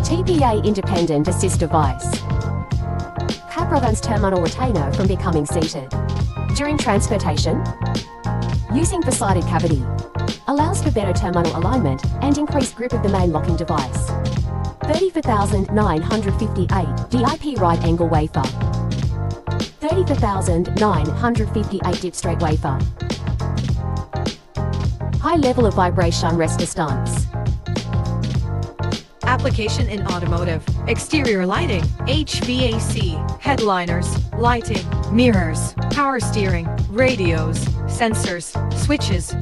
TPA Independent Assist Device. Prevents terminal retainer from becoming seated. During transportation, using the sided cavity allows for better terminal alignment and increased grip of the main locking device. 34,958 DIP right angle wafer. 34,958 dip straight wafer. High level of vibration resistance. Application in automotive, exterior lighting, HVAC, headliners, lighting, mirrors, power steering, radios, sensors, switches,